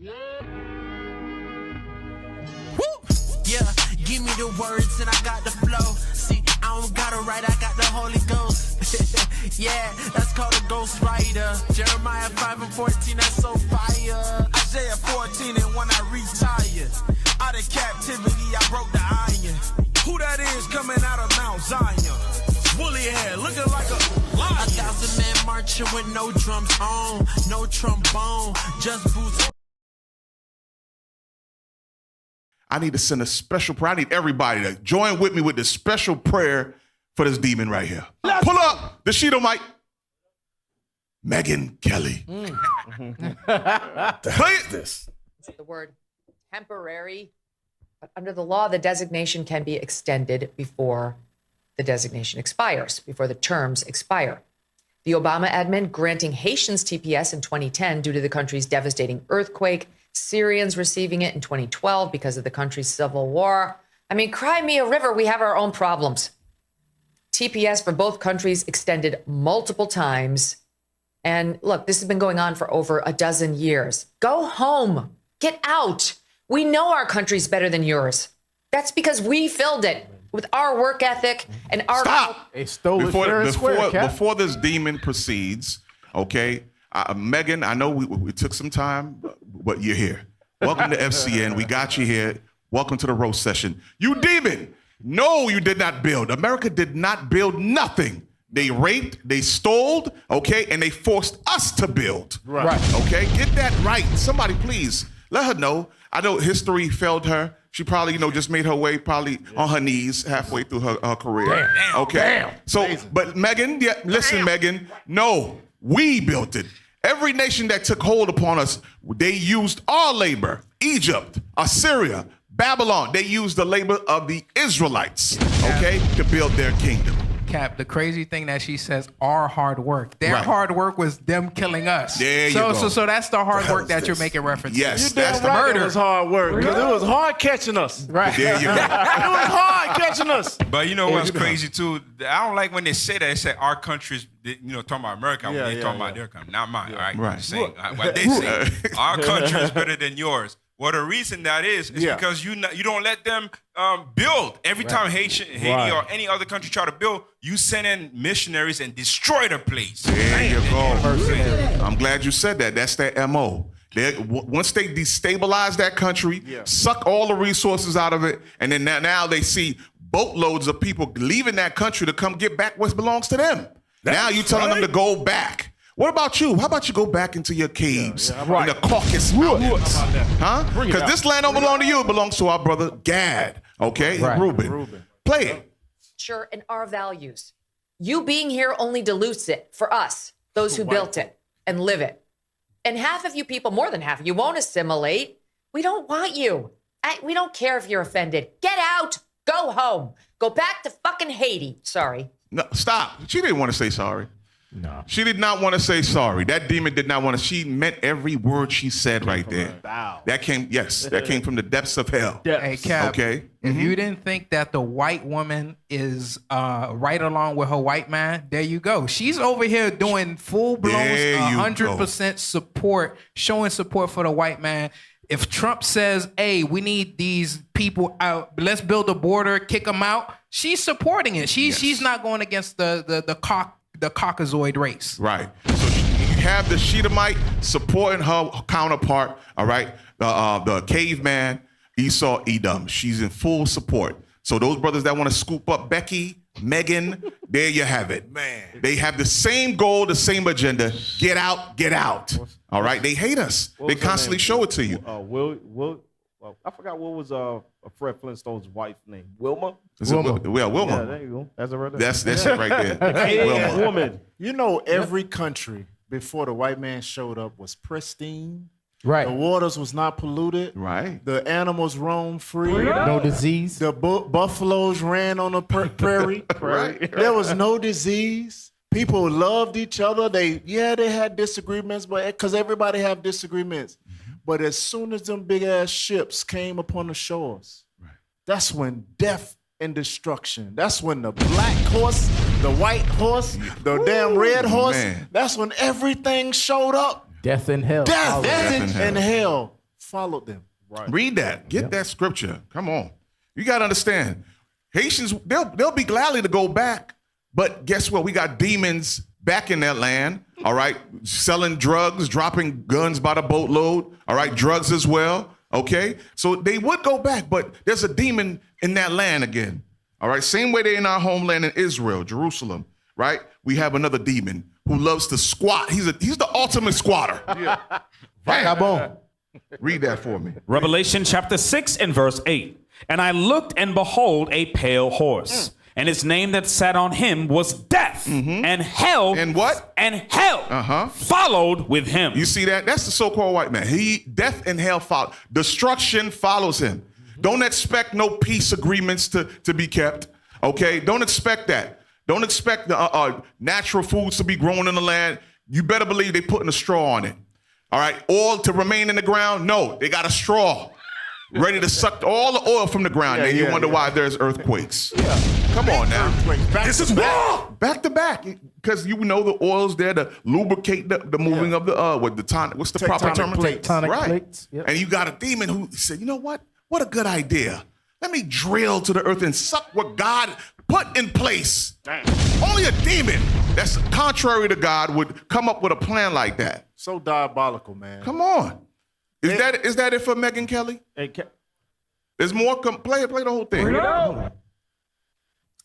Yeah, give me the words and I got the flow. See, I don't gotta write, I got the Holy Ghost. Yeah, that's called a ghost writer. Jeremiah 5:14, that's so fire. Isaiah 14, and when I retire, out of captivity I broke the iron. Who that is coming out of Mount Zion? Woolly hair, looking like a lion. 1,000 men marching with no drums on, no trombone, just boots. I need to send a special prayer. I need everybody to join with me with this special prayer for this demon right here. Pull up the sheet of mic. Megyn Kelly. The hell is this? The word temporary, but under the law, the designation can be extended before the designation expires, before the terms expire. The Obama admin granting Haitians TPS in 2010 due to the country's devastating earthquake, Syrians receiving it in 2012 because of the country's civil war. I mean, cry me a river, we have our own problems. TPS for both countries extended multiple times. And look, this has been going on for over a dozen years. Go home. Get out. We know our country's better than yours. That's because we filled it with our work ethic and our... Stop! They stole it fair and square, Cap. Before this demon proceeds, okay, Megyn, I know we took some time, but you're here. Welcome to FCN. We got you here. Welcome to the roast session. You demon! No, you did not build. America did not build nothing. They raped, they stole, okay, and they forced us to build. Right. Okay, get that right. Somebody please let her know. I know history failed her. She probably, just made her way on her knees halfway through her career. Damn. Okay. Damn. So, but Megyn, listen, Megyn, no, we built it. Every nation that took hold upon us, they used our labor. Egypt, Assyria, Babylon, they used the labor of the Israelites, okay, to build their kingdom. Cap, the crazy thing that she says, our hard work. Their Right. hard work was them killing us. There you go. So that's the hard work that this? you're making reference Yes, to. that's the Right, murder. it was hard work. Because it was hard catching us. Right. There you go. It was hard catching us. But you know what's crazy too? I don't like when they say that. They say our countries, talking about America, when they talking about their country, not mine. All right, Right. Just saying, what they say, our country is better than yours. Well, the reason that is because you don't let them build. Every time Haiti or any other country try to build, you send in missionaries and destroy the place. There you go. I'm glad you said that. That's their MO. Once they destabilize that country, suck all the resources out of it, and then now they see boatloads of people leaving that country to come get back what belongs to them. Now you're telling them to go back. What about you? How about you go back into your caves in the Caucasus Mountains? Huh? Because this land don't belong to you. It belongs to our brother Gad, okay? Right. Reuben. Play it. Culture and our values. You being here only dilutes it for us, those who built it and live it. And half of you people, more than half, you won't assimilate. We don't want you. We don't care if you're offended. Get out. Go home. Go back to fucking Haiti. Sorry. No, stop. She didn't want to say sorry. No. She did not want to say sorry. That demon did not want to. She meant every word she said right there. That came from the depths of hell. Hey, Cap, Okay. if you didn't think that the white woman is right along with her white man, there you go. She's over here doing full-blown There you 100% support, showing support for the white man. If Trump says, hey, we need these people out, let's build a border, kick them out, she's supporting it. She's not going against the Caucasoid race. Right. So you have the Sheetamite supporting her counterpart, all right? The caveman, Esau Edom. She's in full support. So those brothers that want to scoop up Becky, Megyn, there you have it. Man. They have the same goal, the same agenda. Get out, get out. All right? They hate us. They constantly show it to you. I forgot what was Fred Flintstone's wife's name. Wilma? Wilma. Wilma. Yeah, there you go. That's it right there. That's it right there. Wilma. Woman. You know, every country before the white man showed up was pristine. Right. The waters was not polluted. Right. The animals roamed free. No disease. The buffaloes ran on the prairie. Right. There was no disease. People loved each other. They had disagreements, but because everybody have disagreements. But as soon as them big ass ships came upon the shores, that's when death and destruction. That's when the black horse, the white horse, the damn red horse. Man. That's when everything showed up. Death and hell. Death and hell followed them. Right. Read that. Get that scripture. Come on. You got to understand. Haitians, they'll be gladly to go back. But guess what? We got demons back in that land, all right? Selling drugs, dropping guns by the boatload, all right? Drugs as well, okay? So they would go back, but there's a demon in that land again, all right? Same way they're in our homeland in Israel, Jerusalem, right? We have another demon who loves to squat. He's the ultimate squatter. Vagabond. Read that for me. Revelation chapter 6 and verse 8. And I looked, and behold, a pale horse. And his name that sat on him was Death. And hell. And what? And hell followed with him. You see that? That's the so-called white man. Death and hell follow. Destruction follows him. Don't expect no peace agreements to be kept, okay? Don't expect that. Don't expect the natural foods to be grown in the land. You better believe they're putting a straw on it. All right, oil to remain in the ground? No, they got a straw ready to suck all the oil from the ground. And you wonder why there's earthquakes. Come on now. This is war. Back to back. Because you know the oil's there to lubricate the moving of the, what's the proper term? Tectonic plates. Yep. And you got a demon who said, you know what? What a good idea. Let me drill to the earth and suck what God put in place. Damn. Only a demon that's contrary to God would come up with a plan like that. So diabolical, man. Come on. Is that it for Megyn Kelly? Hey, There's more. Play the whole thing.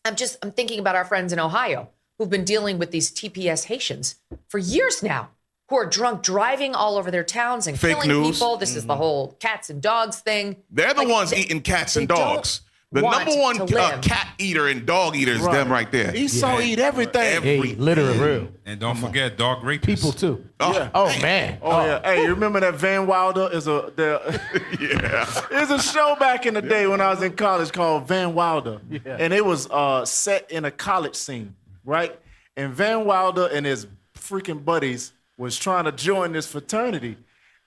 I'm thinking about our friends in Ohio who've been dealing with these TPS Haitians for years now, who are drunk driving all over their towns and Fake killing news. people. This is the whole cats and dogs thing. They're the ones eating cats and dogs. The number one cat eater and dog eater is them right there. Esau eat everything. Hey, literally real. And don't forget dog rapists. People too. Oh man. Oh yeah. Hey, you remember that Van Wilder? There's a show back in the day when I was in college called Van Wilder. Yeah. And it was set in a college scene, right? And Van Wilder and his freaking buddies was trying to join this fraternity.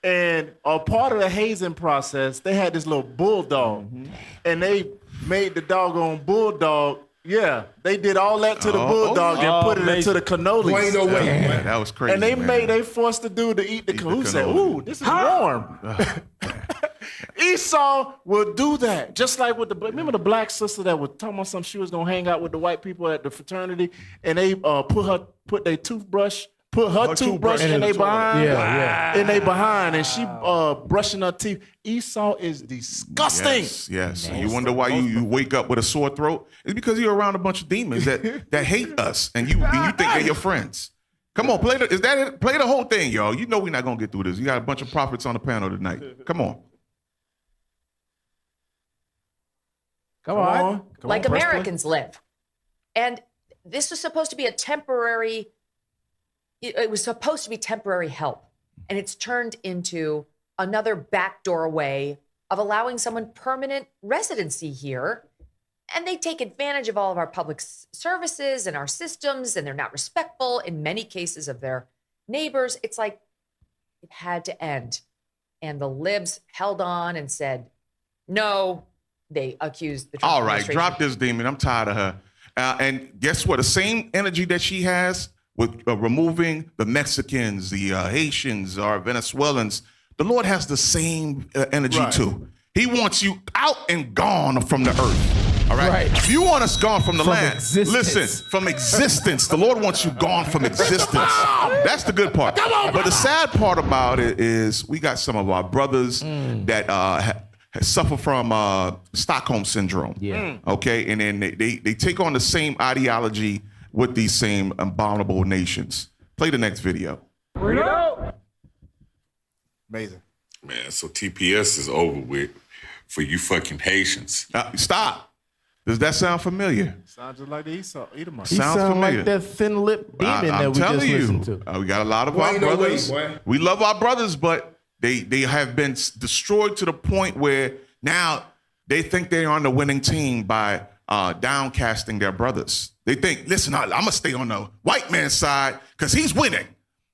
And a part of the hazing process, they had this little bulldog. And they made the doggone bulldog. Yeah, they did all that to the bulldog and put it into the cannolis. That was crazy. And they forced the dude to eat the cannoli. Who said, "Ooh, this is warm." Esau will do that, just like with remember the black sister that was talking about something. She was gonna hang out with the white people at the fraternity, and they put their toothbrush. Put her toothbrush in their behind. In their behind, and she brushing her teeth. Esau is disgusting. Yes. And you wonder why you wake up with a sore throat? It's because you're around a bunch of demons that hate us, and you think they're your friends. Come on, play the whole thing, y'all. You know we're not gonna get through this. You got a bunch of prophets on the panel tonight. Come on. Come on. Like Americans live. And this was supposed to be it was supposed to be temporary help. And it's turned into another backdoor way of allowing someone permanent residency here. And they take advantage of all of our public services and our systems, and they're not respectful in many cases of their neighbors. It's like it had to end. And the libs held on and said, no. They accused the Trump All right, administration. drop this demon. I'm tired of her. And guess what? The same energy that she has with removing the Mexicans, the Haitians, or Venezuelans, the Lord has the same energy too. He wants you out and gone from the earth. All right? If you want us gone from the land, listen, from existence. The Lord wants you gone from existence. That's the good part. But the sad part about it is we got some of our brothers that suffer from Stockholm syndrome. Okay, and then they take on the same ideology with these same abominable nations. Play the next video. Amazing. Man, so TPS is over with for you fucking Haitians. Stop. Does that sound familiar? Sounds just like the Edomites. Sounds familiar. Like that thin-lipped demon I'm that we telling just you, listened to. we got a lot of our brothers. We love our brothers, but they have been destroyed to the point where now they think they're on the winning team by downcasting their brothers. They think, listen, I'm going to stay on the white man's side because he's winning.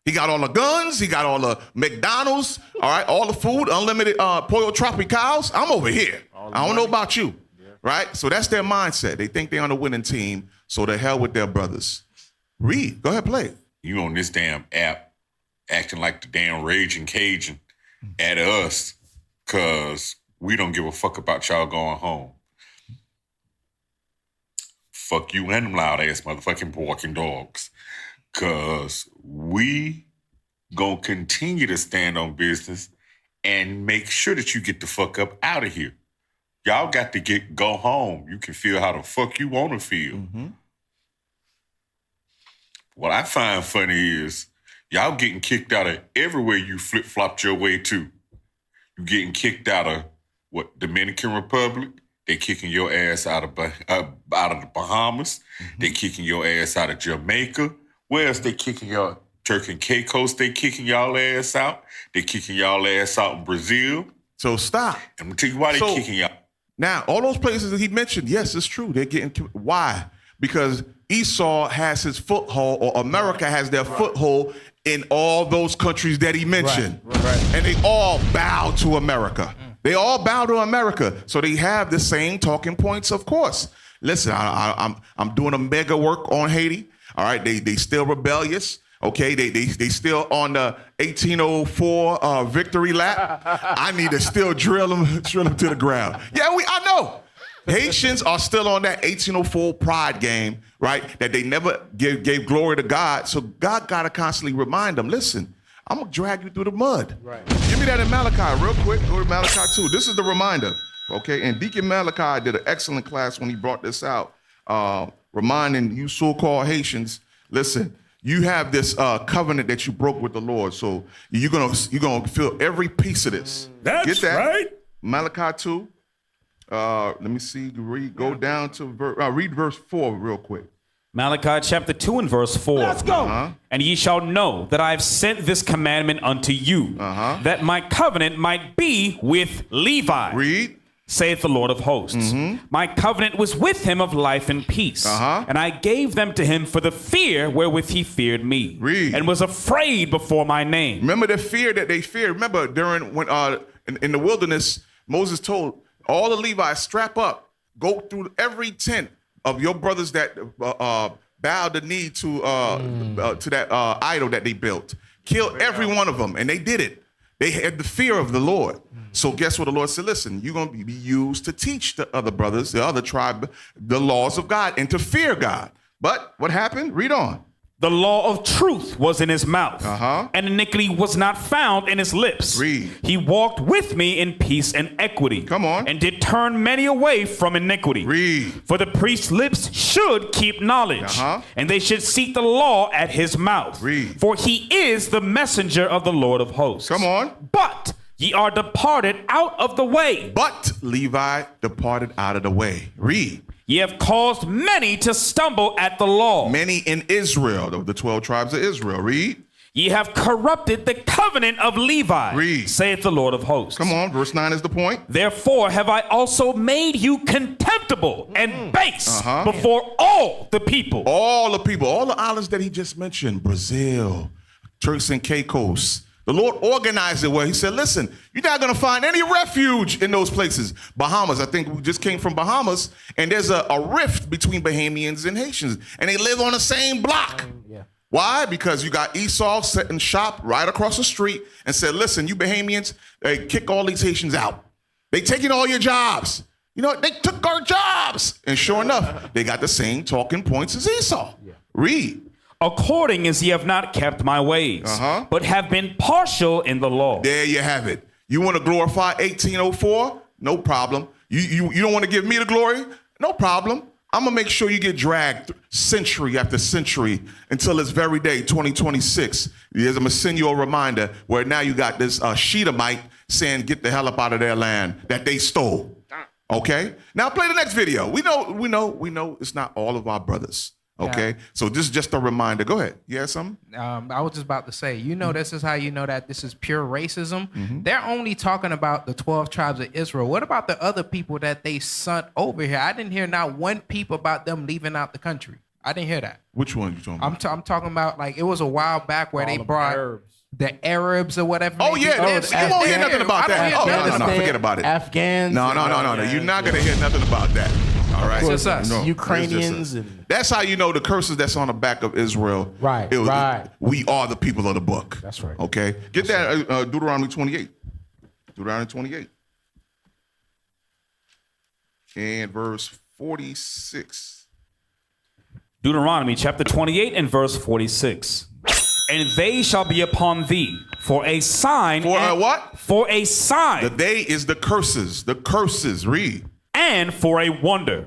He got all the guns. He got all the McDonald's, all right, all the food, unlimited Pollo Tropicals. I'm over here. I don't know about you, right? So that's their mindset. They think they're on the winning team, so the hell with their brothers. Read. Go ahead, play. You on this damn app acting like the damn Raging Cajun at us. because we don't give a fuck about y'all going home. Fuck you and them loud-ass motherfucking barking dogs. Because we gonna continue to stand on business and make sure that you get the fuck up out of here. Y'all got to go home. You can feel how the fuck you want to feel. Mm-hmm. What I find funny is y'all getting kicked out of everywhere you flip-flopped your way to. You getting kicked out of, Dominican Republic? They kicking your ass out of the Bahamas. Mm-hmm. They kicking your ass out of Jamaica. Where else they kicking y'all? Turk and Caicos, they kicking y'all ass out. They kicking y'all ass out in Brazil. So stop. I'm going to tell you why they kicking y'all. Now, all those places that he mentioned, yes, it's true. They're getting, why? Because Esau has his foothold, or America has their foothold in all those countries that he mentioned. Right. And they all bow to America. They all bow to America. So they have the same talking points, of course. Listen, I'm doing a mega work on Haiti. All right, they still rebellious. Okay, they still on the 1804 victory lap. I need to still drill them to the ground. Yeah, I know. Haitians are still on that 1804 pride game, right? That they never gave glory to God. So God got to constantly remind them, listen, I'm going to drag you through the mud. Right. Give me that in Malachi real quick. Go to Malachi 2. This is the reminder, okay? And Deacon Malachi did an excellent class when he brought this out, reminding you so-called Haitians, listen, you have this covenant that you broke with the Lord, so you're gonna feel every piece of this. That's Get that? right. Malachi 2. Let me see. Go down to read verse 4 real quick. Malachi chapter 2 and verse 4. Let's go. And ye shall know that I have sent this commandment unto you, that my covenant might be with Levi. Read. Saith the Lord of hosts. My covenant was with him of life and peace. And I gave them to him for the fear wherewith he feared me. Read. And was afraid before my name. Remember the fear that they feared. Remember during when in the wilderness, Moses told all the Levites, strap up, go through every tent of your brothers that bowed the knee to that idol that they built. Kill every one of them, and they did it. They had the fear of the Lord. So guess what the Lord said? Listen, you're going to be used to teach the other brothers, the other tribe, the laws of God and to fear God. But what happened? Read on. The law of truth was in his mouth, and iniquity was not found in his lips. Read. He walked with me in peace and equity. Come on. And did turn many away from iniquity. Read. For the priest's lips should keep knowledge, and they should seek the law at his mouth. Read. For he is the messenger of the Lord of hosts. Come on. But ye are departed out of the way. But Levi departed out of the way. Read. Ye have caused many to stumble at the law. Many in Israel, of the 12 tribes of Israel. Read. Ye have corrupted the covenant of Levi. Read. Saith the Lord of hosts. Come on, verse 9 is the point. Therefore have I also made you contemptible and base before all the people. All the people, all the islands that he just mentioned, Brazil, Turks and Caicos. The Lord organized it where he said, listen, you're not going to find any refuge in those places. Bahamas, I think we just came from Bahamas, and there's a rift between Bahamians and Haitians, and they live on the same block. Why? Because you got Esau setting shop right across the street and said, listen, you Bahamians, kick all these Haitians out. They taking all your jobs. You know, they took our jobs. And sure enough, they got the same talking points as Esau. Read. According as ye have not kept my ways, but have been partial in the law. There you have it. You want to glorify 1804? No problem. You don't want to give me the glory? No problem. I'm going to make sure you get dragged century after century until this very day, 2026. I'm going to send you a reminder where now you got this Shedamite saying, get the hell up out of their land that they stole. Okay? Now play the next video. We know it's not all of our brothers. Okay, Yeah. so this is just a reminder. Go ahead. You have something? I was just about to say, this is how you know that this is pure racism. They're only talking about the 12 tribes of Israel. What about the other people that they sent over here? I didn't hear not one peep about them leaving out the country. I didn't hear that. Which one are you talking about? I'm talking about, like, it was a while back where they brought the Arabs or whatever. Oh, yeah. You won't hear nothing about that. Oh, no, forget about it. Afghans. No. You're not going to hear nothing about that. All right. It's just us. No, Ukrainians. That's how you know the curses that's on the back of Israel. Right. We are the people of the book. That's right. Okay. Get that Deuteronomy 28. Deuteronomy 28. and verse 46. Deuteronomy chapter 28 and verse 46. And they shall be upon thee for a sign. For a what? For a sign. The they is the curses. The curses. Read. And for a wonder.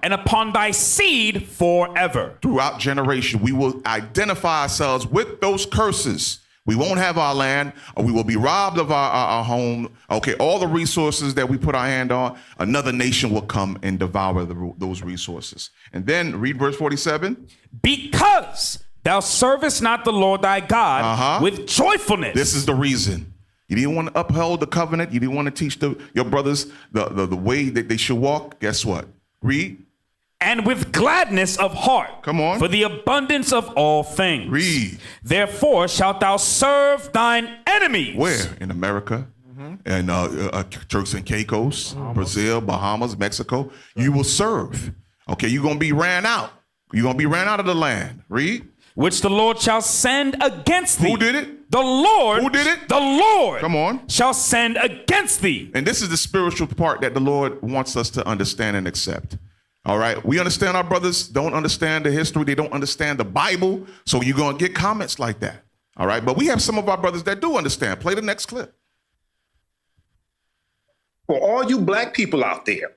And upon thy seed forever. Throughout generation, we will identify ourselves with those curses. We won't have our land, or we will be robbed of our home. Okay, all the resources that we put our hand on, another nation will come and devour those resources. And then read verse 47. Because thou servest not the Lord thy God with joyfulness. This is the reason. You didn't want to uphold the covenant. You didn't want to teach your brothers the way that they should walk. Guess what? Read. And with gladness of heart. Come on. For the abundance of all things. Read. Therefore shalt thou serve thine enemies. Where? In America. And Turks and Caicos, Brazil, Bahamas, Mexico. You will serve. Okay, you're going to be ran out. You're going to be ran out of the land. Read. Which the Lord shall send against thee. Who did it? The Lord. Who did it? The Lord. Come on. Shall send against thee. And this is the spiritual part that the Lord wants us to understand and accept. All right. We understand our brothers don't understand the history. They don't understand the Bible. So you're going to get comments like that. All right. But we have some of our brothers that do understand. Play the next clip. For all you black people out there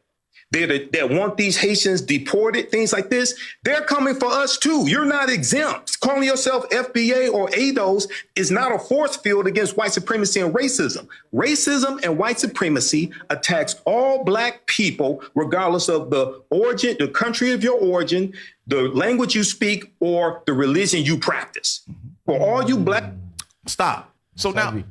that want these Haitians deported, things like this, they're coming for us too. You're not exempt. Calling yourself FBA or ADOS is not a force field against white supremacy and racism. Racism and white supremacy attacks all black people, regardless of the origin, the country of your origin, the language you speak, or the religion you practice. For all you black... Stop. So now,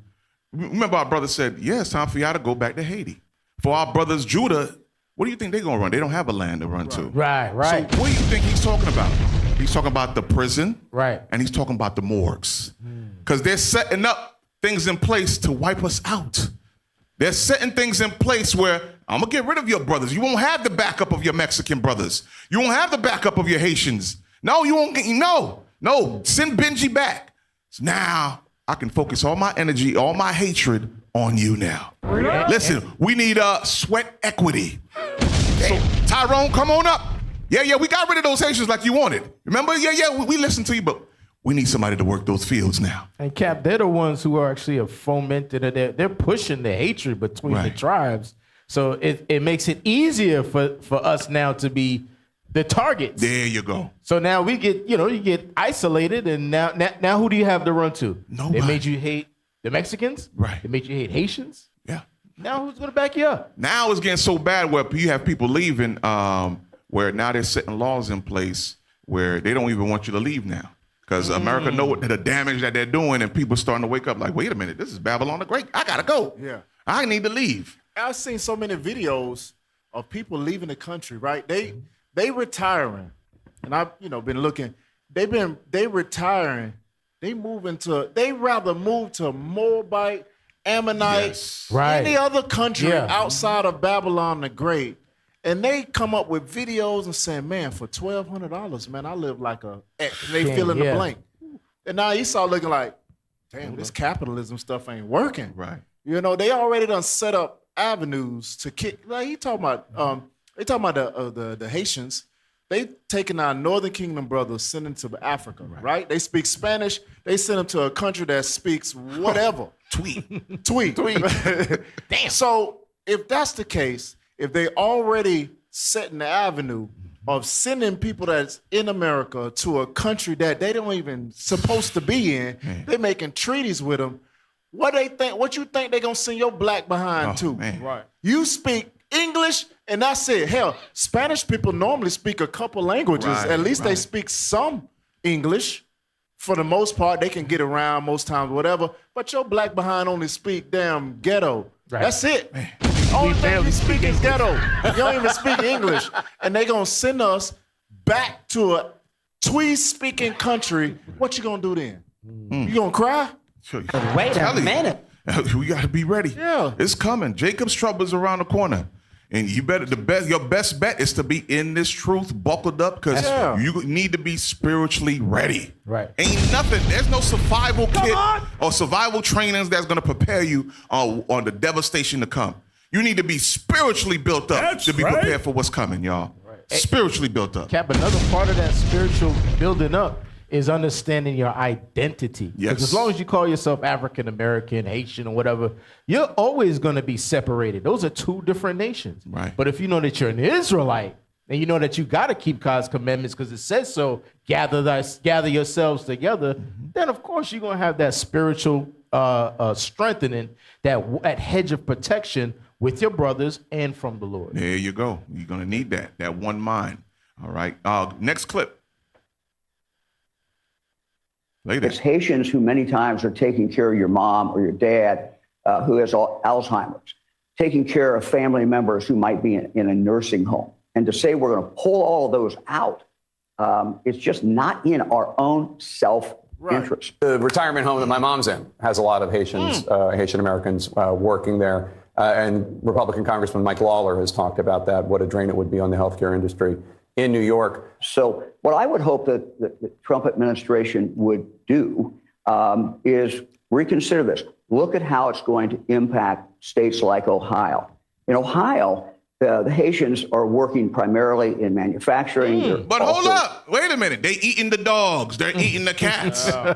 remember our brother said, yeah, it's time for y'all to go back to Haiti. For our brothers, Judah, what do you think they're going to run? They don't have a land to run to. Right. So what do you think he's talking about? He's talking about the prison. Right. And he's talking about the morgues. Because they're setting up things in place to wipe us out. They're setting things in place where I'm going to get rid of your brothers. You won't have the backup of your Mexican brothers. You won't have the backup of your Haitians. No, you won't get, no, send Benji back. So now I can focus all my energy, all my hatred on you now. Listen, we need sweat equity. So Tyrone, come on up. Yeah, we got rid of those Haitians like you wanted. Remember? Yeah, we listened to you, but we need somebody to work those fields now. And Cap, they're the ones who are actually fomented it. They're pushing the hatred between the tribes. So it makes it easier for us now to be the targets. There you go. So now we get, you get isolated, and now who do you have to run to? Nobody. They made you hate the Mexicans? Right. They made you hate Haitians? Yeah. Now who's going to back you up? Now it's getting so bad where you have people leaving where now they're setting laws in place where they don't even want you to leave now. Because America know the damage that they're doing, and people starting to wake up like, wait a minute, this is Babylon the Great. I got to go. Yeah. I need to leave. I've seen so many videos of people leaving the country, right? They retiring. And I've, been looking. They retiring. They rather move to Moabite, Ammonite, any other country outside of Babylon the Great. And they come up with videos and saying, man, for $1,200, man, I live like a X. And they fill in the blank. And now Esau looking like, damn, this capitalism stuff ain't working. Right. They already done set up avenues to kick. Like they talking about the Haitians. They taking our Northern Kingdom brothers, send them to Africa, right? They speak Spanish. They send them to a country that speaks whatever. Tweet. Damn. So if that's the case, if they already setting the avenue of sending people that's in America to a country that they don't even supposed to be in, they making treaties with them. What you think they gonna send your black behind to? Man. Right. You speak English, and that's it. Hell, Spanish people normally speak a couple languages. At least they speak some English. For the most part, they can get around most times, whatever. But your black behind only speak damn ghetto. Right. That's it. Man. Only thing you speak is ghetto. You don't even speak English. And they gonna send us back to a Tweed-speaking country. What you gonna do then? You gonna cry? Wait a minute. We gotta be ready. Yeah. It's coming. Jacob's trouble is around the corner. And you better your best bet is to be in this truth, buckled up, because you need to be spiritually ready. Right. Ain't nothing. There's no survival kit or survival trainings that's gonna prepare you on the devastation to come. You need to be spiritually built up to be prepared for what's coming, y'all. Spiritually built up. Cap, another part of that spiritual building up is understanding your identity. Yes. 'Cause as long as you call yourself African American, Haitian, or whatever, you're always going to be separated. Those are two different nations. Right. But if you know that you're an Israelite, and you know that you got to keep God's commandments because it says so, gather yourselves together, then of course you're going to have that spiritual strengthening, that hedge of protection with your brothers and from the Lord. There you go. You're going to need that one mind. All right. Next clip. It's Haitians who many times are taking care of your mom or your dad who has Alzheimer's, taking care of family members who might be in a nursing home. And to say we're going to pull all of those out, it's just not in our own self-interest. The retirement home that my mom's in has a lot of Haitians, Haitian Americans working there. And Republican Congressman Mike Lawler has talked about that, what a drain it would be on the healthcare industry in New York. So what I would hope that the Trump administration would do is reconsider this. Look at how it's going to impact states like Ohio. In Ohio, the Haitians are working primarily in manufacturing. But hold up. Wait a minute. They eating the dogs. They're eating the cats. I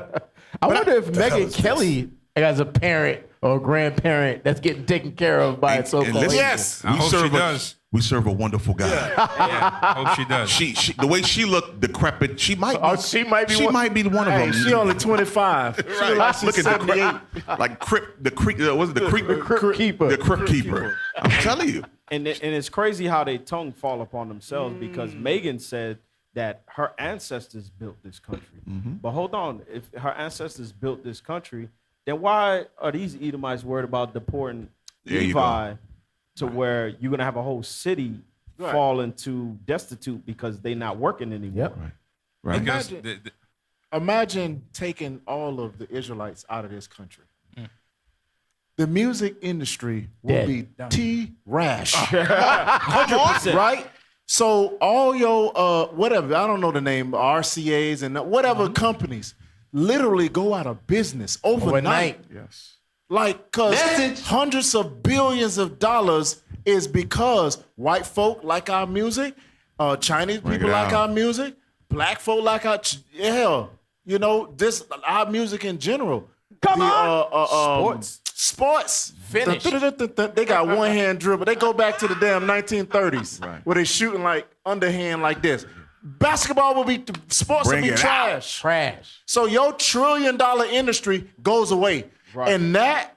wonder if Megyn Kelly, as a parent or a grandparent, that's getting taken care of by its so-called listen, Yes, I hope she does. We serve a wonderful God. I hope she does. She the way she looked decrepit, she might be, she might be one of them. She only 25. She look like she's Look at 78. like the crypt keeper. The crypt keeper. I'm telling you. And it's crazy how they tongue fall upon themselves because Megyn said that her ancestors built this country. But hold on, if her ancestors built this country, then why are these Edomites worried about deporting Levi to where you're going to have a whole city fall into destitute because they're not working anymore? Yep. Right. Because Imagine taking all of the Israelites out of this country. The music industry will be T-rash. 100%. Right? So all your, whatever, I don't know the name, RCAs and whatever companies literally go out of business overnight. Yes. Like, because hundreds of billions of dollars is because white folk like our music, Chinese people like our music, black folk like our, our music in general. Come on. Sports. Finish. They got one hand dribble. They go back to the damn 1930s where they shooting like underhand like this. Basketball will be, sports will be trash. Trash. So your $1 trillion industry goes away. Right. And that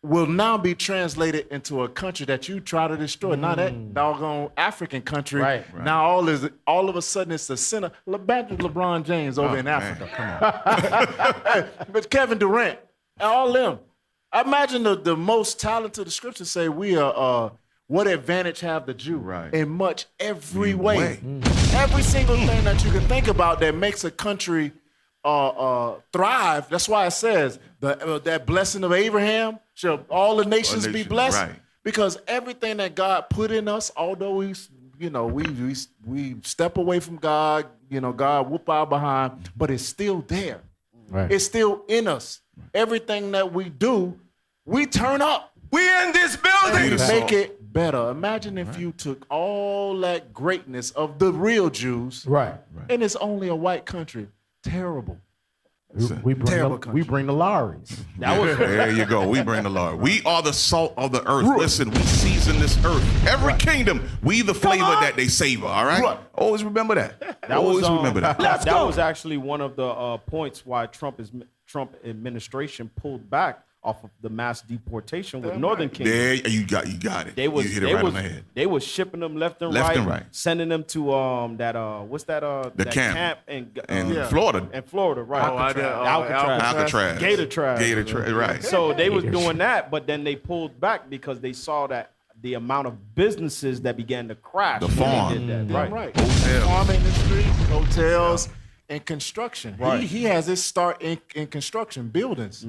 will now be translated into a country that you try to destroy. Now that doggone African country, now all of a sudden it's the center. Back to LeBron James over in Africa. Come on. But Kevin Durant, and all them. I imagine the most talented, the scriptures say we are, what advantage have the Jew? Right. In much every way. Every single thing that you can think about that makes a country thrive. That's why it says that blessing of Abraham shall all the nations be blessed. Right. Because everything that God put in us, although we step away from God, God whoop our behind, but it's still there. Right. It's still in us. Everything that we do, we turn up. We in this building. Make it better. Imagine if you took all that greatness of the real Jews, and it's only a white country. Terrible. We bring the Lowrys. There you go. We bring the Lord. We are the salt of the earth. Listen, we season this earth. Every kingdom, we the flavor that they savor. All right? Always remember that. Remember that. That was actually one of the points why Trump administration pulled back off of the mass deportation with Northern Kingdom. There you got it. They was you hit it right on the head. They was shipping them left and right, sending them to the camp in Florida. In Florida, right? Alcatraz. Gator, right. So they was doing that, but then they pulled back because they saw that the amount of businesses that began to crash. The farm. Did that. Right. Farm industry, hotels, and construction. Right. He has his start in construction, buildings.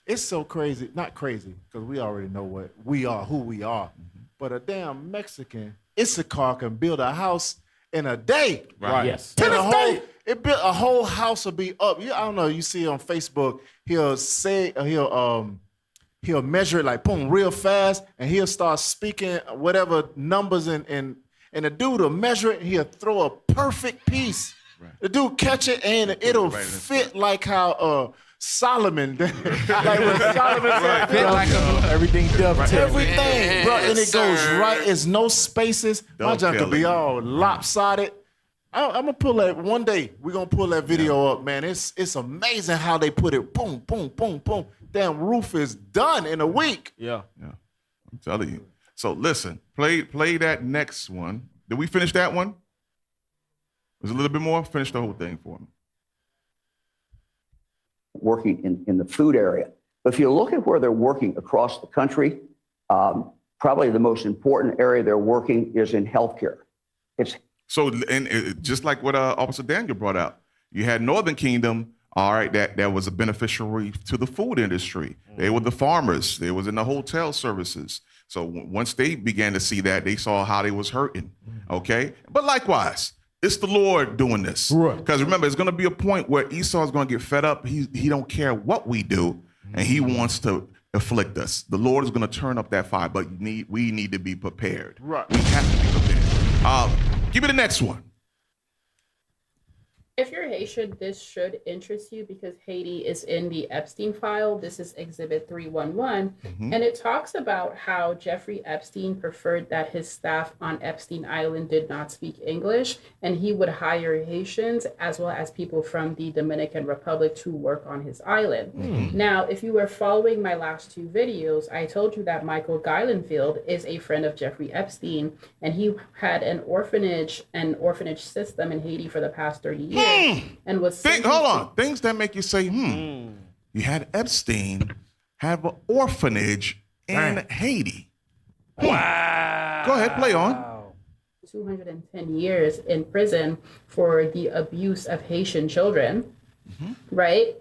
It's so crazy, not crazy, because we already know what we are, who we are. But a damn Mexican Issachar can build a house in a day. Right. Yes. A whole house will be up. I don't know. You see on Facebook, he'll he'll measure it like boom, real fast, and he'll start speaking whatever numbers and the dude will measure it, and he'll throw a perfect piece. Right. The dude catch it, and it'll fit like how Solomon, like when Solomon said, fit like everything dovetails. Everything, bro, and it goes right. It's no spaces. My junk could be all lopsided. I'm gonna pull that one day. We're gonna pull that video up, man. It's amazing how they put it. Boom, boom, boom, boom. Damn roof is done in a week. Yeah. I'm telling you. So listen, play that next one. Did we finish that one? There's a little bit more. Finish the whole thing for me. Working in the food area. But if you look at where they're working across the country, probably the most important area they're working is in healthcare. Just like what Officer Daniel brought out, you had Northern Kingdom, all right, that was a beneficiary to the food industry. They were the farmers. They was in the hotel services. So once they began to see that, they saw how they was hurting, okay? But likewise, it's the Lord doing this. Because remember, it's going to be a point where Esau is going to get fed up. He don't care what we do, and he wants to afflict us. The Lord is going to turn up that fire, but we need to be prepared. Right. We have to be prepared. Give me the next one. If you're Haitian, this should interest you because Haiti is in the Epstein file. This is Exhibit 311. And it talks about how Jeffrey Epstein preferred that his staff on Epstein Island did not speak English, and he would hire Haitians as well as people from the Dominican Republic to work on his island. Now, if you were following my last two videos, I told you that Michael Geilenfield is a friend of Jeffrey Epstein, and he had an orphanage system in Haiti for the past 30 years. And was hold on. Things that make you say, You had Epstein have an orphanage in Haiti. Wow. Go ahead, play on. 210 years in prison for the abuse of Haitian children, right?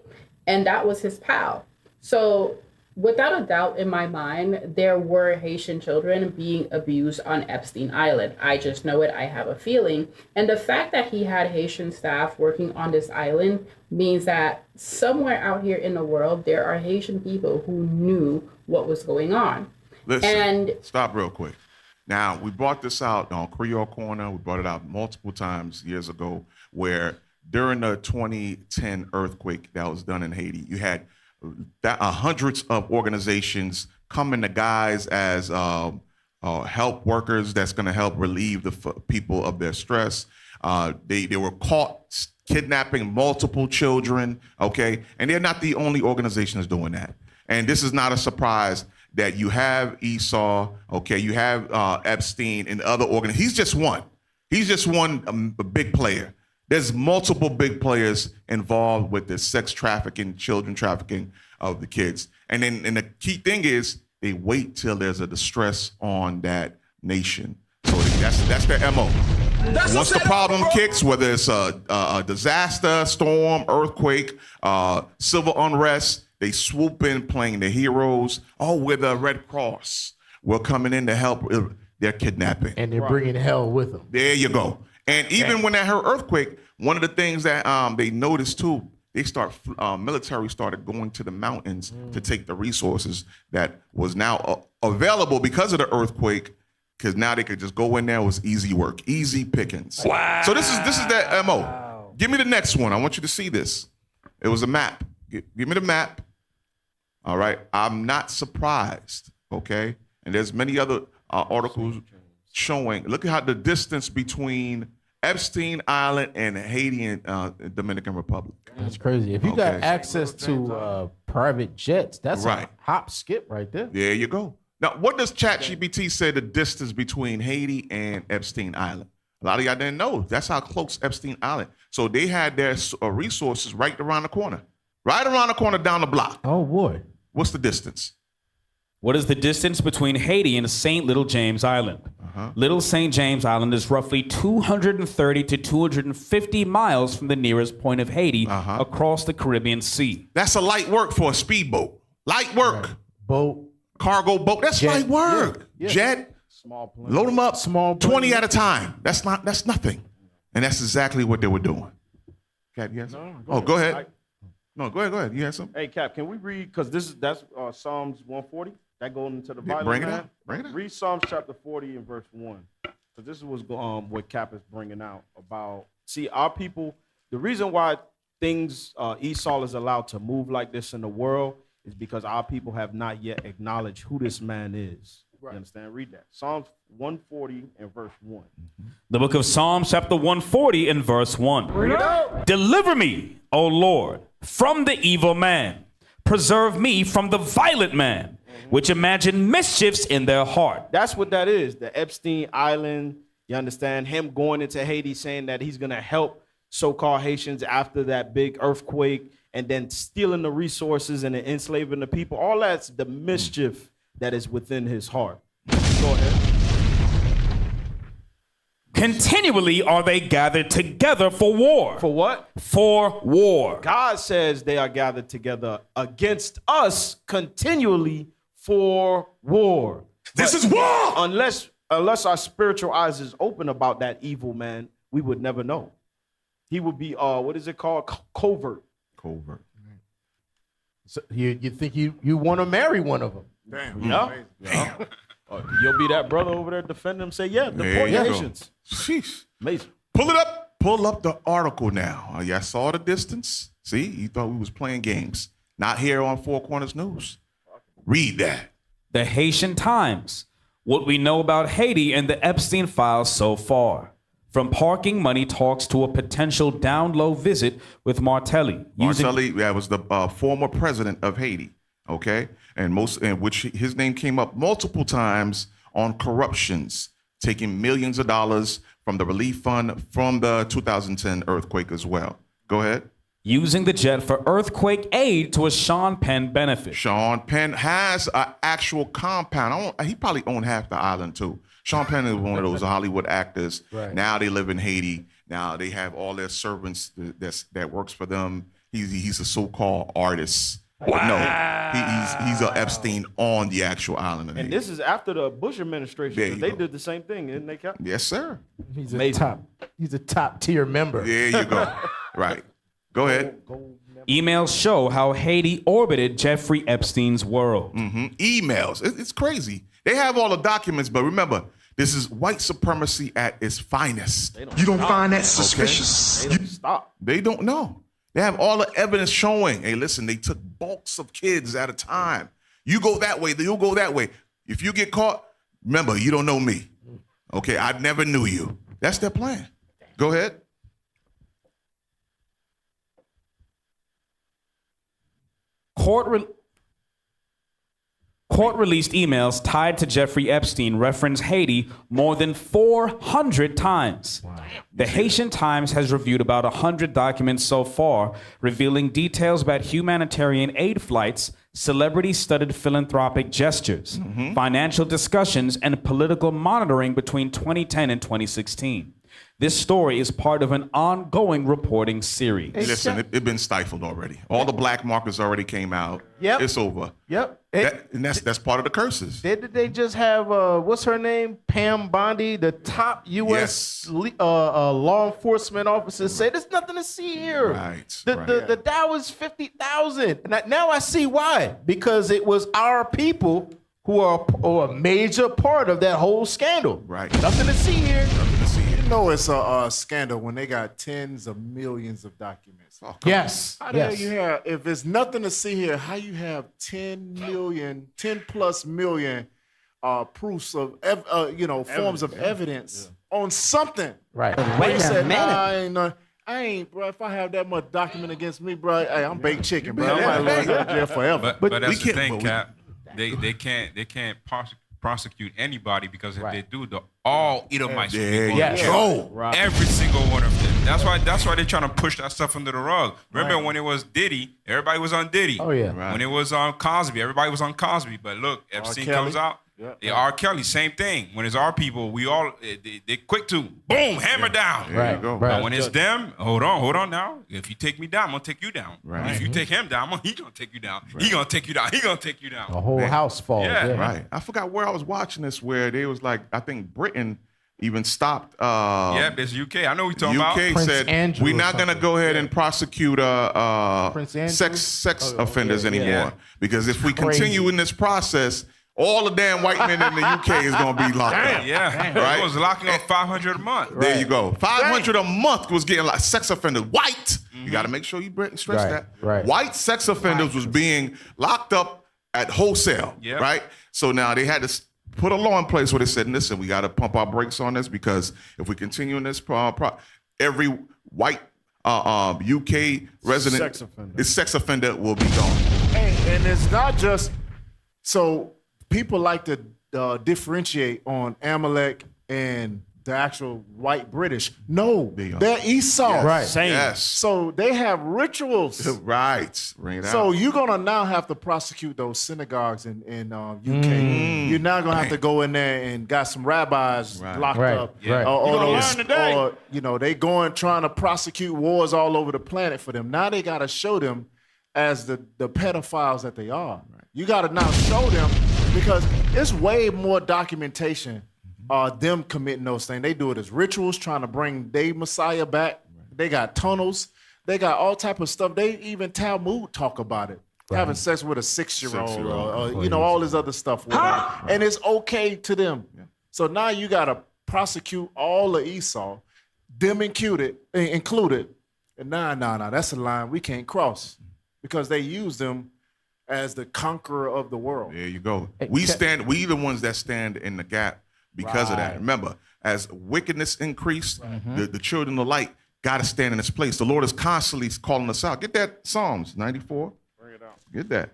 And that was his pal. So without a doubt in my mind, there were Haitian children being abused on Epstein Island. I just know it. I have a feeling. And the fact that he had Haitian staff working on this island means that somewhere out here in the world, there are Haitian people who knew what was going on. Listen, stop real quick. Now, we brought this out on Creole Corner. We brought it out multiple times years ago, where during the 2010 earthquake that was done in Haiti, you had hundreds of organizations coming to guys as help workers that's going to help relieve the people of their stress. They were caught kidnapping multiple children, okay? And they're not the only organizations doing that. And this is not a surprise that you have Esau, okay? You have Epstein and other organizations. He's just one. He's just one a big player. There's multiple big players involved with the sex trafficking, children trafficking of the kids. And the key thing is they wait till there's a distress on that nation. So that's their MO. Once the problem kicks, whether it's a disaster, storm, earthquake, civil unrest, they swoop in playing the heroes. Oh, we're the Red Cross. We're coming in to help. They're kidnapping. And they're bringing hell with them. There you go. And even when that earthquake, one of the things that they noticed too, military started going to the mountains to take the resources that was now available because of the earthquake, because now they could just go in there. It was easy work, easy pickings. Wow. So this is that MO. Give me the next one. I want you to see this. It was a map. Give me the map. All right. I'm not surprised. Okay. And there's many other articles showing. Look at how the distance between Epstein Island and Haiti and Dominican Republic. That's crazy. If you got access to private jets, that's a hop skip right there. There you go. Now, what does ChatGPT say the distance between Haiti and Epstein Island? A lot of y'all didn't know. That's how close Epstein Island. So they had their resources right around the corner. Right around the corner down the block. Oh, boy. What's the distance? What is the distance between Haiti and St. Little James Island? Little St. James Island is roughly 230 to 250 miles from the nearest point of Haiti across the Caribbean Sea. That's a light work for a speedboat. Light work. Boat. Cargo boat. That's light work. Yeah. Jet. Small plane. Load them up. Small 20 at a time. That's nothing. And that's exactly what they were doing. Okay, yes? No, go ahead. No, go ahead. You had something? Hey, Cap, can we read? Because that's Psalms 140. That goes into the Bible. Bring it man. out. Bring it out. Read Psalms chapter 40 and verse 1. Because this is what Cap is bringing out about. See, our people, the reason why things, Esau is allowed to move like this in the world is because our people have not yet acknowledged who this man is. Right. You understand? Read that. Psalms 140 and verse 1. The book of Psalms, chapter 140 and verse 1. Read it out. Deliver me, O Lord, from the evil man. Preserve me from the violent man, which imagine mischiefs in their heart. That's what that is. The Epstein Island, you understand? Him going into Haiti saying that he's going to help so-called Haitians after that big earthquake and then stealing the resources and then enslaving the people. All that's the mischief that is within his heart. Go ahead. Continually are they gathered together for war. For what? For war. God says they are gathered together against us continually for war. This is war! Unless our spiritual eyes is open about that evil man, we would never know. He would be, what is it called? Covert. Covert. So you think you want to marry one of them? Damn. Yeah. You'll be that brother over there defending him. Say, yeah, deport the Haitians. Sheesh. Amazing. Pull it up. Pull up the article now. Y'all saw the distance? See, you thought we was playing games. Not here on Four Corners News. Read that. The Haitian Times. What we know about Haiti and the Epstein files so far. From parking money talks to a potential down low visit with Martelly. Martelly, was the former president of Haiti. Okay, and which his name came up multiple times on corruptions, taking millions of dollars from the relief fund from the 2010 earthquake as well. Go ahead. Using the jet for earthquake aid to a Sean Penn benefit. Sean Penn has an actual compound. He probably owned half the island too. Sean Penn is one of those Hollywood actors. Right. Now they live in Haiti. Now they have all their servants that works for them. He's a so-called artist. Wow. No, he's a Epstein on the actual island of Haiti. And this is after the Bush administration. They did the same thing, didn't they, Cap? Yes, sir. He's a top tier member. There you go. Right. Go ahead. Emails show how Haiti orbited Jeffrey Epstein's world. Mm-hmm. Emails. It's crazy. They have all the documents, but remember, this is white supremacy at its finest. You don't find that suspicious? They don't stop. They don't know. They have all the evidence showing, hey, listen, they took bulks of kids at a time. You go that way, you'll go that way. If you get caught, remember, you don't know me. Okay, I never knew you. That's their plan. Go ahead. Court-released emails tied to Jeffrey Epstein reference Haiti more than 400 times. Wow. The Haitian Times has reviewed about 100 documents so far, revealing details about humanitarian aid flights, celebrity-studded philanthropic gestures, financial discussions, and political monitoring between 2010 and 2016. This story is part of an ongoing reporting series. Hey, listen, it's been stifled already. All the black markets already came out. Yep. It's over. Yep. And that's part of the curses. Did they just have, what's her name? Pam Bondi, the top U.S. Law enforcement officer, say there's nothing to see here. Right. The Dow was 50,000. Now I see why. Because it was our people who are a major part of that whole scandal. Right. Nothing to see here. You know it's a scandal when they got tens of millions of documents. Oh, yes. How the hell you have, if there's nothing to see here, how you have 10 plus million proofs of, forms of evidence on something? Right. Wait a minute. I ain't, bro. If I have that much document against me, bro, hey, I'm baked chicken, bro. I might go to jail forever. But that's the thing, Cap. They can't prosecute anybody because if they do, all Edomites will be going to jail. Right. Every single one of them. That's why they're trying to push that stuff under the rug. Remember when it was Diddy, everybody was on Diddy. Oh yeah. Right. When it was on Cosby, everybody was on Cosby. But look, Epstein comes out. R. Kelly, same thing. When it's our people, we all they quick to boom, hammer down. Right. Go. But when it's them, hold on now. If you take me down, I'm gonna take you down. Right. If you take him down, he's gonna take you down. Right. He gonna take you down. He gonna take you down. The whole house falls. Yeah. Right. I forgot where I was watching this, where they was like, I think Britain even stopped. There's UK. I know what you're talking about. UK said we're not going to go ahead and prosecute sex offenders anymore because if we continue in this process, all the damn white men in the UK is going to be locked up. Yeah, right. It was locking up 500 a month. There you go. 500 a month was getting like sex offenders. White. You got to make sure you stress that. Right. White sex offenders was being locked up at wholesale. Yep. Right. So now they had to put a law in place where they said, listen, we got to pump our brakes on this because if we continue in this, every white UK resident, sex offender will be gone. And it's not just so people like to differentiate on Amalek and the actual white British. No, they're Esau. Yes. Right. Same. Yes. So they have rituals. Right. Bring it So out. you're gonna now have to prosecute those synagogues in UK. You're now gonna have to go in there and got some rabbis locked up. Right. Or they trying to prosecute wars all over the planet for them. Now they gotta show them as the pedophiles that they are. Right. You gotta now show them because it's way more documentation. Them committing those things. They do it as rituals, trying to bring their Messiah back. Right. They got tunnels. They got all type of stuff. They even Talmud talk about it. Right. Having sex with a 6-year-old, or all this other stuff. And it's okay to them. Yeah. So now you got to prosecute all of Esau, them included. And nah, that's a line we can't cross because they use them as the conqueror of the world. There you go. We the ones that stand in the gap. Because of that. Remember, as wickedness increased, the children of light got to stand in its place. The Lord is constantly calling us out. Get that Psalms 94. Bring it out. Get that.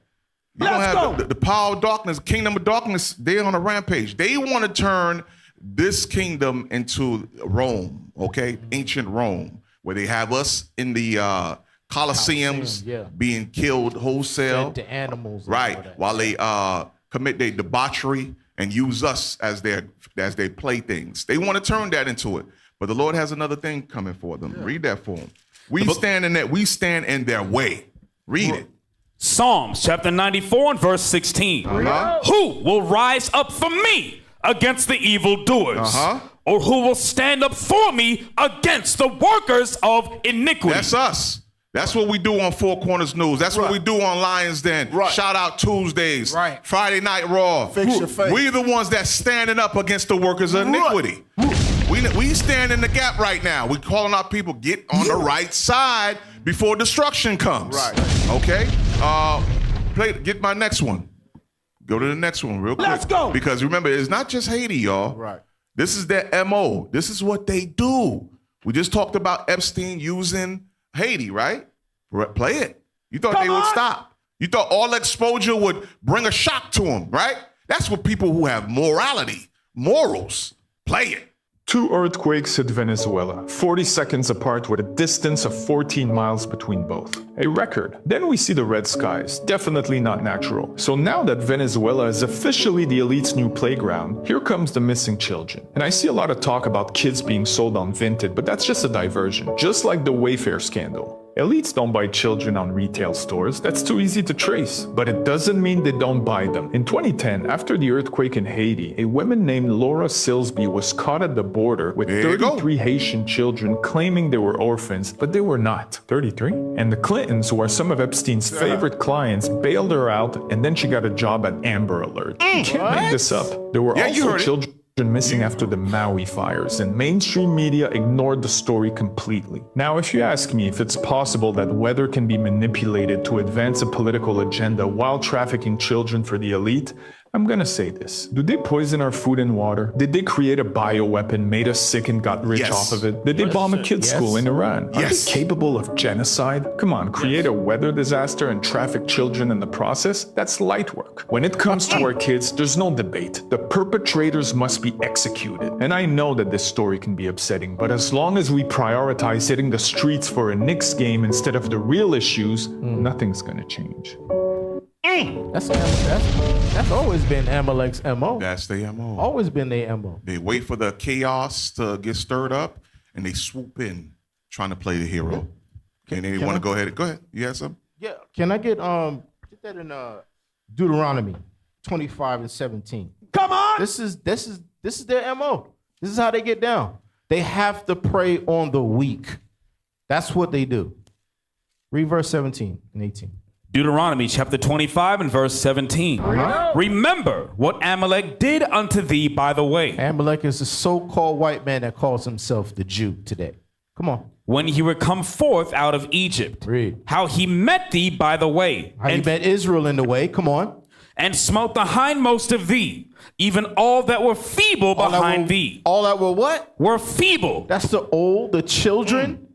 You don't have the power of darkness, kingdom of darkness, they're on a rampage. They want to turn this kingdom into Rome, okay? Ancient Rome, where they have us in the Colosseums being killed wholesale. Fed to animals. Right. While they commit their debauchery and use us as their playthings. They want to turn that into it. But the Lord has another thing coming for them. Yeah. Read that for them. We stand in their way. Read it. Psalms chapter 94 and verse 16. Who will rise up for me against the evildoers? Or who will stand up for me against the workers of iniquity? That's us. That's what we do on Four Corners News. That's what we do on Lions Den. Shout out Tuesdays. Friday Night Raw. Fix your face. We the ones that's standing up against the workers of iniquity. We stand in the gap right now. We calling out people, get on the right side before destruction comes. Right. Okay? Get my next one. Go to the next one real quick. Let's go. Because remember, it's not just Haiti, y'all. Right. This is their MO. This is what they do. We just talked about Epstein using Haiti, right? Play it. You thought they would stop. You thought all exposure would bring a shock to them, right? That's what people who have morals, play it. 2 earthquakes hit Venezuela, 40 seconds apart with a distance of 14 miles between both. A record. Then we see the red skies, definitely not natural. So now that Venezuela is officially the elite's new playground, here comes the missing children. And I see a lot of talk about kids being sold on Vinted, but that's just a diversion, just like the Wayfair scandal. Elites don't buy children on retail stores, that's too easy to trace. But it doesn't mean they don't buy them. In 2010, after the earthquake in Haiti, a woman named Laura Silsby was caught at the border with 33 Haitian children claiming they were orphans, but they were not. 33? And the Clintons, who are some of Epstein's favorite clients, bailed her out, and then she got a job at Amber Alert. You can't make this up. There were also children missing after the Maui fires, and mainstream media ignored the story completely. Now, if you ask me if it's possible that weather can be manipulated to advance a political agenda while trafficking children for the elite, I'm gonna say this. Do they poison our food and water? Did they create a bioweapon, made us sick and got rich off of it? Did they bomb a kids' school in Iran? Are they capable of genocide? Come on, create a weather disaster and traffic children in the process? That's light work. When it comes to our kids, there's no debate. The perpetrators must be executed. And I know that this story can be upsetting, but as long as we prioritize hitting the streets for a Knicks game instead of the real issues, nothing's gonna change. That's always been Amalek's MO. That's their MO. Always been their MO. They wait for the chaos to get stirred up, and they swoop in, trying to play the hero. And they want to go ahead. Go ahead. You have something? Yeah. Can I get that in Deuteronomy 25 and 17? Come on. This is their MO. This is how they get down. They have to prey on the weak. That's what they do. Read verse 17 and 18. Deuteronomy chapter 25 and verse 17. Remember what Amalek did unto thee by the way. Amalek is a so-called white man that calls himself the Jew today. Come on. When he would come forth out of Egypt. Read. How he met thee by the way. How he met Israel in the way. Come on. And smote the hindmost of thee, even all that were feeble behind thee. All that were what? Were feeble. That's the old, the children.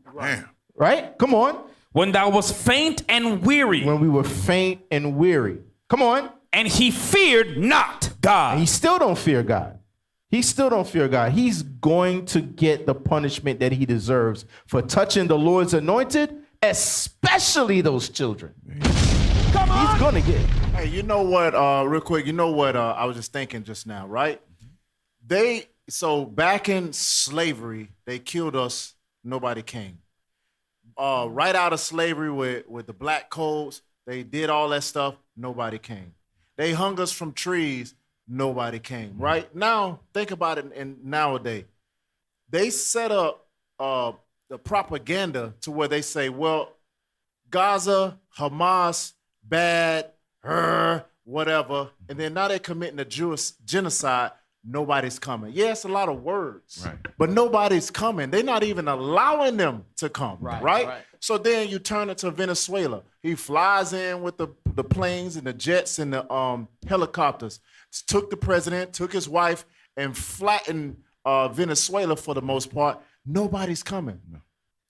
Right? Come on. When thou wast faint and weary. When we were faint and weary. Come on. And he feared not God. And he still don't fear God. He still don't fear God. He's going to get the punishment that he deserves for touching the Lord's anointed, especially those children. Come on. He's going to get it. Hey, you know what, real quick, you know what I was just thinking just now, right? So back in slavery, they killed us, nobody came. Right out of slavery with the black codes, they did all that stuff, nobody came. They hung us from trees, nobody came, right? Now, think about it in nowadays. They set up the propaganda to where they say, well, Gaza, Hamas, bad, whatever, and then now they're committing a Jewish genocide. Nobody's coming. Yeah, it's a lot of words, right, but nobody's coming. They're not even allowing them to come, right? So then you turn it to Venezuela. He flies in with the planes and the jets and the helicopters, took the president, took his wife, and flattened Venezuela for the most part. Nobody's coming. No.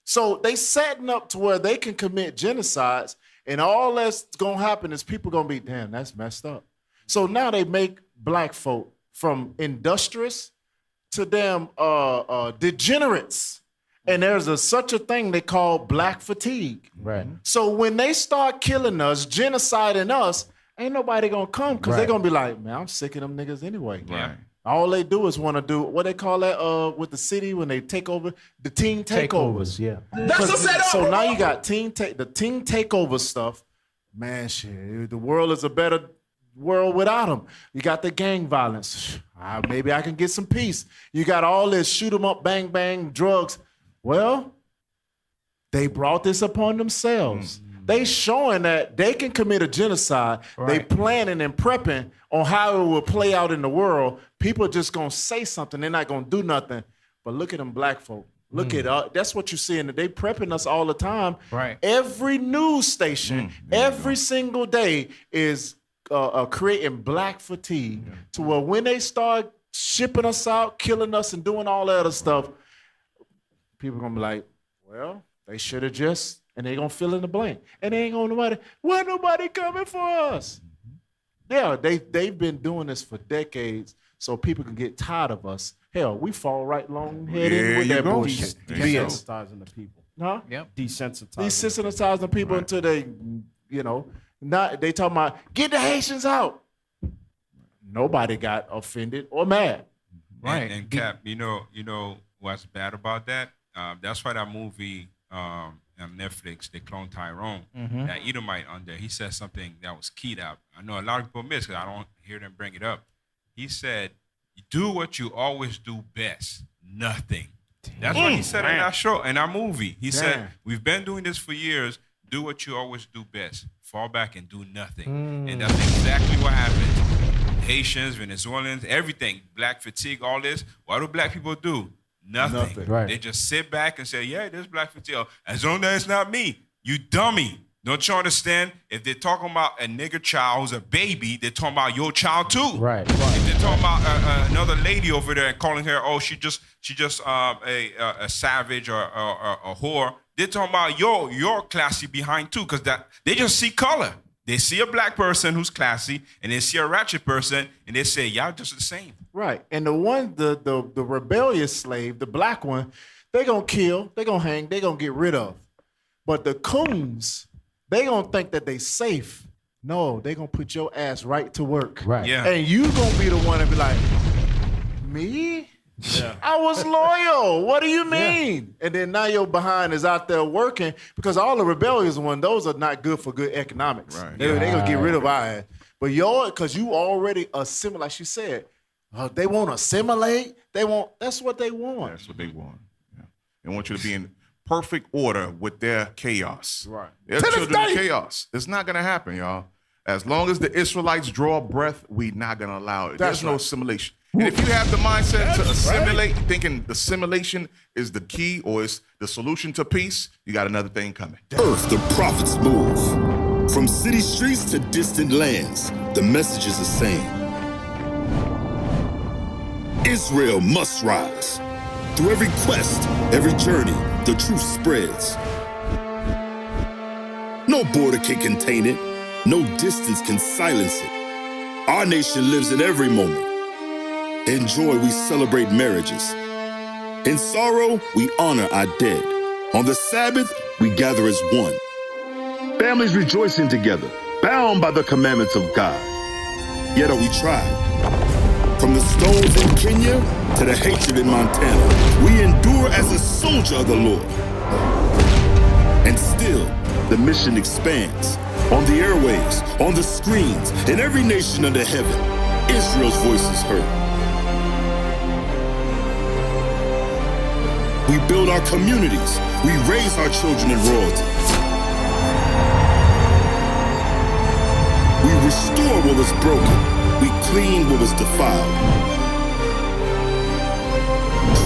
So they setting up to where they can commit genocides, and all that's gonna happen is people gonna be, damn, that's messed up. So now they make black folk from industrious to damn degenerates. And there's such a thing they call black fatigue. Right. So when they start killing us, genociding us, ain't nobody gonna come because they're gonna be like, man, I'm sick of them niggas anyway. Right. All they do is want to do what they call that with the city when they take over the teen takeovers. Yeah. That's a setup. So now you got the teen takeover stuff. Man, shit, the world is a better world without them. You got the gang violence. Maybe I can get some peace. You got all this shoot 'em up, bang bang, drugs. Well, they brought this upon themselves. They showing that they can commit a genocide. Right. They planning and prepping on how it will play out in the world. People are just gonna say something. They're not gonna do nothing. But look at them black folk. Look at that's what you're seeing. They prepping us all the time. Right. Every news station, every single day is creating black fatigue to where when they start shipping us out, killing us, and doing all that other stuff, people gonna be like, well, they should have just. And they gonna fill in the blank. And they ain't gonna nobody coming for us. Yeah, they've been doing this for decades so people can get tired of us. Hell, we fall right long head in with that bullshit. Desensitizing the people. Huh? Yep. Desensitizing the people until they, they talking about, get the Haitians out. Nobody got offended or mad. Right. And Cap, you know what's bad about that? That's why that movie on Netflix, they clone Tyrone, that Edomite on there. He said something that was keyed out. I know a lot of people miss because I don't hear them bring it up. He said, do what you always do best, nothing. That's what he said in that show, in that movie. He said, we've been doing this for years. Do what you always do best. Fall back and do nothing. And that's exactly what happened. Haitians, Venezuelans, everything, black fatigue, all this. What do black people do? Nothing. Right. They just sit back and say, yeah, there's black fatigue. As long as it's not me, you dummy. Don't you understand? If they're talking about a nigger child who's a baby, they're talking about your child too. Right. If they're talking about another lady over there and calling her, oh, she just a savage or a whore, they're talking about your classy behind too, because that they just see color. They see a black person who's classy, and they see a ratchet person, and they say, y'all just the same. Right. And the one, the rebellious slave, the black one, they gonna kill, they gonna hang, they gonna get rid of. But the coons, they gonna think that they safe. No, they gonna put your ass right to work. Right. Yeah. And you gonna be the one that be like, me? Yeah. I was loyal. What do you mean? Yeah. And then now your behind is out there working because all the rebellious ones, those are not good for good economics. Right. They gonna get rid of our ass. But because you already assimilate, like she said, they won't assimilate. That's what they want. That's what they want. Yeah. They want you to be in perfect order with their chaos. Right. Their children of chaos. It's not gonna happen, y'all. As long as the Israelites draw a breath, we're not gonna allow it. There's no assimilation. And if you have the mindset to assimilate, thinking assimilation is the key or is the solution to peace, you got another thing coming. Earth, the prophets move. From city streets to distant lands, the message is the same. Israel must rise. Through every quest, every journey, the truth spreads. No border can contain it. No distance can silence it. Our nation lives in every moment. In joy, we celebrate marriages. In sorrow, we honor our dead. On the Sabbath, we gather as one. Families rejoicing together, bound by the commandments of God. Yet are we tried. From the stones in Kenya to the hatred in Montana, we endure as a soldier of the Lord. And still, the mission expands. On the airwaves, on the screens, in every nation under heaven, Israel's voice is heard. We build our communities. We raise our children in royalty. We restore what was broken. We clean what was defiled.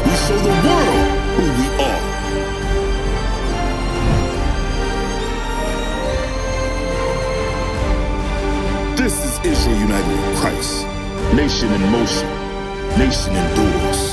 We show the world who we are. This is Israel united in Christ. Nation in motion. Nation endures.